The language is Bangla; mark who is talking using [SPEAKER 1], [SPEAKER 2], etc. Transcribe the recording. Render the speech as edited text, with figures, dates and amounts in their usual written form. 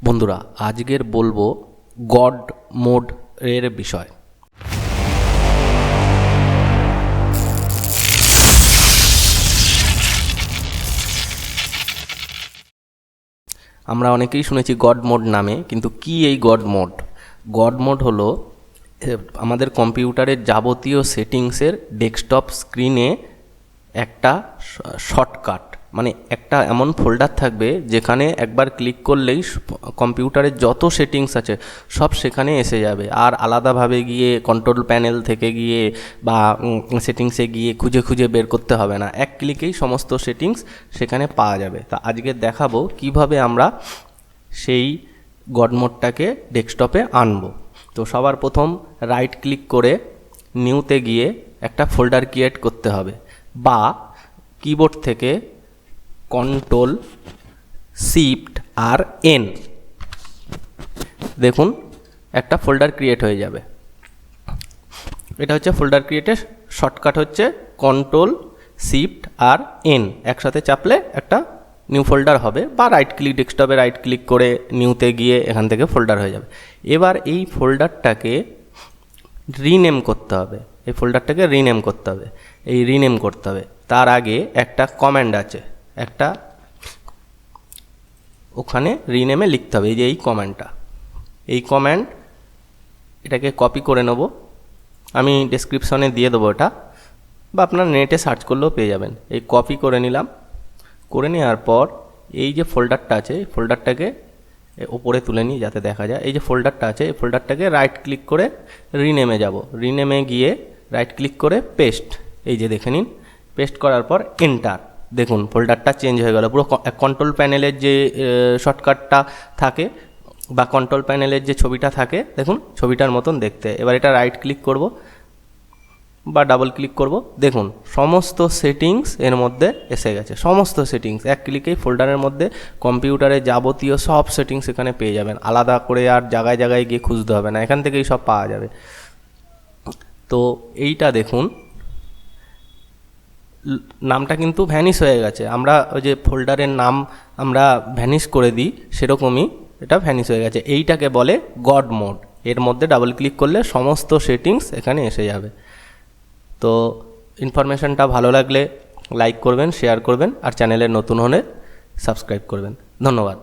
[SPEAKER 1] বন্ধুরা আজকের বলবো গড মোড এর বিষয়। আমরা অনেকেই শুনেছি গড মোড নামে, কিন্তু কি এই গড মোড? গড মোড হলো আমাদের কম্পিউটারের যাবতীয় সেটিংসের ডেস্কটপ স্ক্রিনে একটা শর্টকাট, মানে একটা এমন ফোল্ডার থাকবে যেখানে একবার ক্লিক করলেই কম্পিউটারের যত সেটিংস আছে সব সেখানে এসে যাবে, আর আলাদাভাবে গিয়ে কন্ট্রোল প্যানেল থেকে গিয়ে বা সেটিংসে গিয়ে খুঁজে খুঁজে বের করতে হবে না, এক ক্লিকেই সমস্ত সেটিংস সেখানে পাওয়া যাবে। তা আজকে দেখাবো কিভাবে আমরা সেই গড মোডটাকে ডেস্কটপে আনবো। তো সবার প্রথম রাইট ক্লিক করে নিউতে গিয়ে একটা ফোল্ডার ক্রিয়েট করতে হবে, বা কিবোর্ড থেকে কন্ট্রোল শিফট আর এন, দেখুন একটা ফোল্ডার ক্রিয়েট হয়ে যাবে। এটা হচ্ছে ফোল্ডার ক্রিয়েটের শর্টকাট, হচ্ছে কন্ট্রোল শিফট আর এন একসাথে চাপলে একটা নিউ ফোল্ডার হবে, বা রাইট ক্লিক ডেস্কটপে রাইট ক্লিক করে নিউতে গিয়ে এখান থেকে ফোল্ডার হয়ে যাবে। এবার এই ফোল্ডারটাকে রিনেম করতে হবে, এই ফোল্ডারটাকে রিনেম করতে হবে। এই রিনেম করতে হবে তার আগে একটা কমান্ড আছে, একটা ওখানে রিনেমে লিখতে হবে, এই যে এই কমান্ডটা, এই কমান্ড এটাকে কপি করে নেব, আমি ডেসক্রিপশনে দিয়ে দেবো এটা, বা আপনার নেটে সার্চ করলেও পেয়ে যাবেন। এই কপি করে নিলাম, করে নেওয়ার পর এই যে ফোল্ডারটা আছে এই ফোল্ডারটাকে ওপরে তুলে নিই যাতে দেখা যায়। এই যে ফোল্ডারটা আছে এই ফোল্ডারটাকে রাইট ক্লিক করে রিনেমে যাব, রিনেমে গিয়ে রাইট ক্লিক করে পেস্ট, এই যে দেখে নিন, পেস্ট করার পর এন্টার, দেখুন ফোল্ডারটা চেঞ্জ হয়ে গেল। পুরো কন্ট্রোল প্যানেলের যে শর্টকাটটা থাকে বা কন্ট্রোল প্যানেলের যে ছবিটা থাকে, দেখুন ছবিটার মতন দেখতে। এবার এটা রাইট ক্লিক করব বা ডাবল ক্লিক করব, দেখুন সমস্ত সেটিংস এর মধ্যে এসে গেছে। সমস্ত সেটিংস এক ক্লিকেই ফোল্ডারের মধ্যে কম্পিউটারের যাবতীয় সব সেটিংস এখানে পেয়ে যাবেন, আলাদা করে আর জায়গায় জায়গায় গিয়ে খুঁজতে হবে না, এখান থেকেই সব পাওয়া যাবে। তো এইটা দেখুন নামটা কিন্তু ভ্যানিশ হয়ে গেছে, আমরা ওই যে ফোল্ডারের নাম আমরা ভ্যানিশ করে দিই সেরকমই এটা ভ্যানিশ হয়ে গেছে। এইটাকে বলে গড মোড, এর মধ্যে ডাবল ক্লিক করলে সমস্ত সেটিংস এখানে এসে যাবে। তো ইনফরমেশনটা ভালো লাগলে লাইক করবেন, শেয়ার করবেন, আর চ্যানেলে নতুন হলে সাবস্ক্রাইব করবেন। ধন্যবাদ।